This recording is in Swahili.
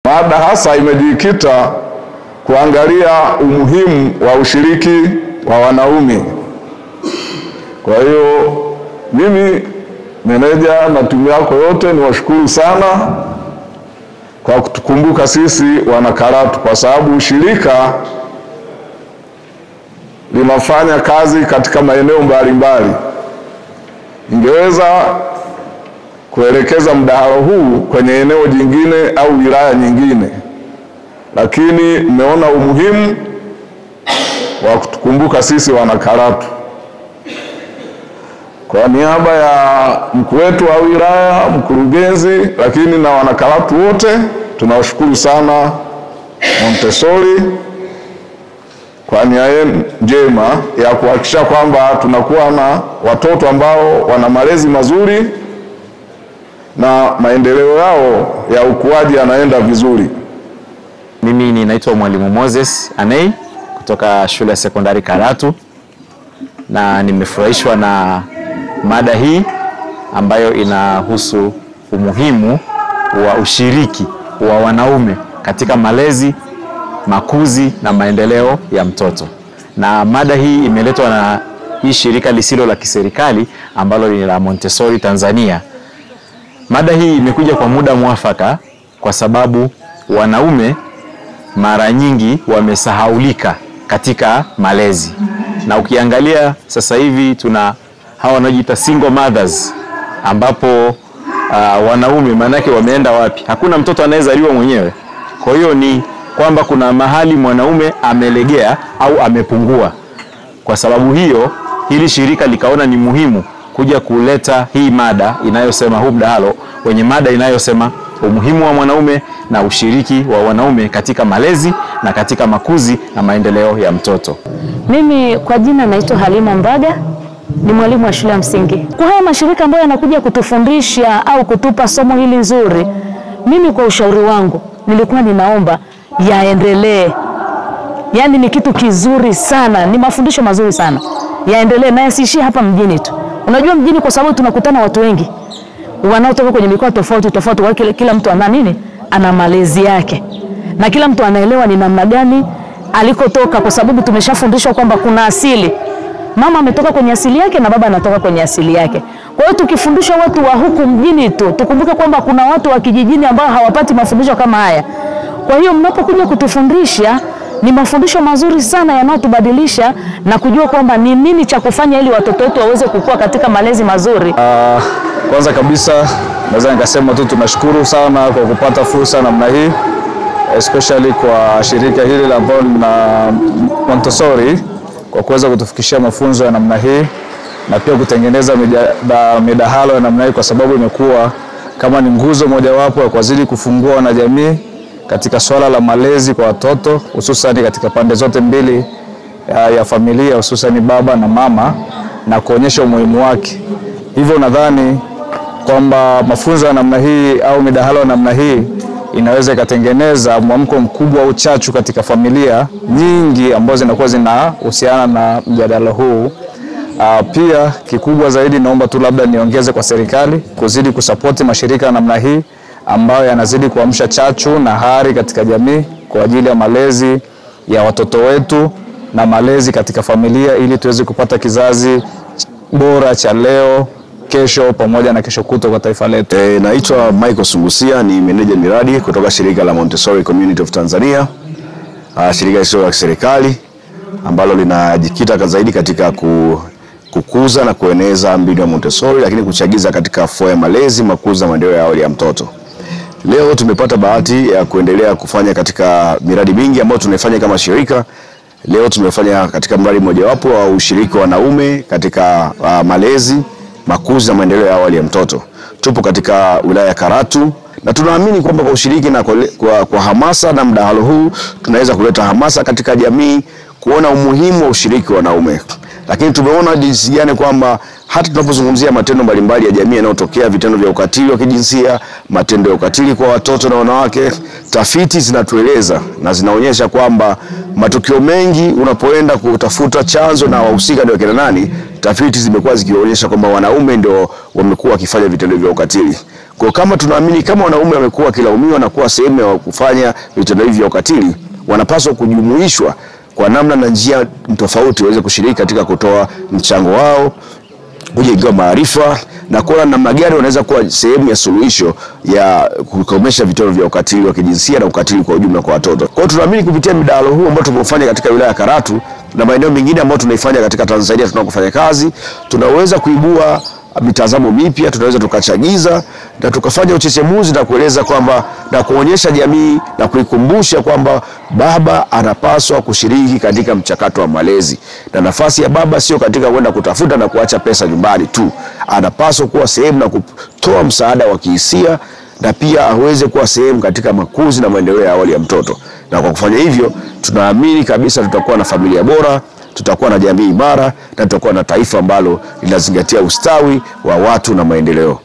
Mada hasa imejikita kuangalia umuhimu wa ushiriki wa wanaume. Kwa hiyo mimi meneja na timu yako yote niwashukuru sana kwa kutukumbuka sisi wanakaratu, kwa sababu ushirika linafanya kazi katika maeneo mbalimbali. Ingeweza kuelekeza mdahalo huu kwenye eneo jingine au wilaya nyingine, lakini mmeona umuhimu wa kutukumbuka sisi wanakaratu. Kwa niaba ya mkuu wetu wa wilaya, mkurugenzi, lakini na wanakaratu wote, tunawashukuru sana Montessori kwa nia njema ya kuhakikisha kwamba tunakuwa na watoto ambao wana malezi mazuri na maendeleo yao ya ukuaji yanaenda vizuri. Mimi ninaitwa Mwalimu Moses Anei kutoka shule ya sekondari Karatu, na nimefurahishwa na mada hii ambayo inahusu umuhimu wa ushiriki wa wanaume katika malezi, makuzi na maendeleo ya mtoto. Na mada hii imeletwa na hii shirika lisilo la kiserikali ambalo ni la Montessori Tanzania. Mada hii imekuja kwa muda mwafaka kwa sababu wanaume mara nyingi wamesahaulika katika malezi. Na ukiangalia sasa hivi tuna hawa wanaojiita single mothers, ambapo wanaume manake wameenda wapi? Hakuna mtoto anayezaliwa mwenyewe. Kwa hiyo ni kwamba kuna mahali mwanaume amelegea au amepungua. Kwa sababu hiyo hili shirika likaona ni muhimu kuja kuleta hii mada inayosema, huu mdahalo wenye mada inayosema umuhimu wa mwanaume na ushiriki wa wanaume katika malezi na katika makuzi na maendeleo ya mtoto. Mimi kwa jina naitwa Halima Mbaga, ni mwalimu wa shule ya msingi. Kwa haya mashirika ambayo yanakuja kutufundisha au kutupa somo hili nzuri, mimi kwa ushauri wangu nilikuwa ninaomba yaendelee. Yaani ni kitu kizuri sana, ni mafundisho mazuri sana. Yaendelee na yasiishie hapa mjini tu. Unajua mjini kwa sababu tunakutana watu wengi wanaotoka kwenye mikoa tofauti tofauti, kwa kila mtu ana nini? Ana malezi yake. Na kila mtu anaelewa ni namna gani alikotoka, kwa sababu tumeshafundishwa kwamba kuna asili. Mama ametoka kwenye asili yake na baba anatoka kwenye asili yake. Kwa hiyo tukifundisha watu wa huku mjini tu, tukumbuke kwamba kuna watu wa kijijini ambao hawapati mafundisho kama haya. Kwa hiyo mnapokuja kutufundisha ni mafundisho mazuri sana yanayotubadilisha na kujua kwamba ni nini cha kufanya ili watoto wetu waweze kukua katika malezi mazuri. Kwanza kabisa naweza nikasema tu tunashukuru sana kwa kupata fursa namna hii, especially kwa shirika hili la Montessori kwa kuweza kutufikishia mafunzo ya namna hii na pia kutengeneza midahalo ya namna hii, kwa sababu imekuwa kama ni nguzo mojawapo ya kuzidi kufungua wanajamii katika swala la malezi kwa watoto, hususan katika pande zote mbili ya familia, hususan baba na mama, na kuonyesha umuhimu wake. Hivyo nadhani kwamba mafunzo ya namna hii au midahalo ya namna hii inaweza ikatengeneza mwamko mkubwa au chachu katika familia nyingi ambazo zinakuwa zinahusiana na mjadala huu. Pia kikubwa zaidi naomba tu labda niongeze kwa serikali kuzidi kusapoti mashirika ya namna hii ambayo yanazidi kuamsha chachu na hari katika jamii kwa ajili ya malezi ya watoto wetu na malezi katika familia, ili tuweze kupata kizazi bora cha leo, kesho pamoja na kesho kutwa kwa taifa letu. Naitwa Michael Sungusia, ni meneja miradi kutoka shirika la Montessori Community of Tanzania, shirika lisilo la serikali ambalo linajikita zaidi katika kukuza na kueneza mbinu ya Montessori, lakini kuchagiza katika afua ya malezi, makuzi na maendeleo ya awali ya mtoto. Leo tumepata bahati ya kuendelea kufanya katika miradi mingi ambayo tunafanya kama shirika. Leo tumefanya katika mradi mmojawapo wa ushiriki wa wanaume katika malezi, makuzi na maendeleo ya awali ya mtoto. Tupo katika wilaya ya Karatu na tunaamini kwamba kwa ushiriki na kwa hamasa na mdahalo huu tunaweza kuleta hamasa katika jamii kuona umuhimu wa ushiriki wa wanaume. Lakini tumeona jinsi gani kwamba hata tunapozungumzia matendo mbalimbali ya jamii yanayotokea, vitendo vya ukatili wa kijinsia, matendo ya ukatili kwa watoto na wanawake, tafiti zinatueleza na zinaonyesha kwamba matukio mengi unapoenda kutafuta chanzo na wahusika ndio kina nani, tafiti zimekuwa zikionyesha kwamba wanaume ndio wamekuwa wakifanya vitendo vya ukatili. Kwa kama tunaamini kama wanaume wamekuwa wakilaumiwa na kuwa sehemu ya kufanya vitendo hivi vya ukatili, wanapaswa kujumuishwa kwa namna na njia tofauti waweze kushiriki katika kutoa mchango wao, kujenga maarifa na kuona namna gani wanaweza kuwa sehemu ya suluhisho ya kukomesha vitendo vya ukatili wa kijinsia na ukatili kwa ujumla kwa watoto. Kwa hiyo tunaamini kupitia midahalo huu ambao tumefanya katika wilaya ya Karatu na maeneo mengine ambayo tunaifanya katika Tanzania tunakofanya kazi, tunaweza kuibua mitazamo mipya, tunaweza tukachagiza na tukafanya uchechemuzi na kueleza kwamba na kuonyesha jamii na kuikumbusha kwamba baba anapaswa kushiriki katika mchakato wa malezi, na nafasi ya baba sio katika kwenda kutafuta na kuacha pesa nyumbani tu. Anapaswa kuwa sehemu na kutoa msaada wa kihisia na pia aweze kuwa sehemu katika makuzi na maendeleo ya awali ya mtoto. Na kwa kufanya hivyo tunaamini kabisa tutakuwa na familia bora, tutakuwa na jamii imara na tutakuwa na taifa ambalo linazingatia ustawi wa watu na maendeleo.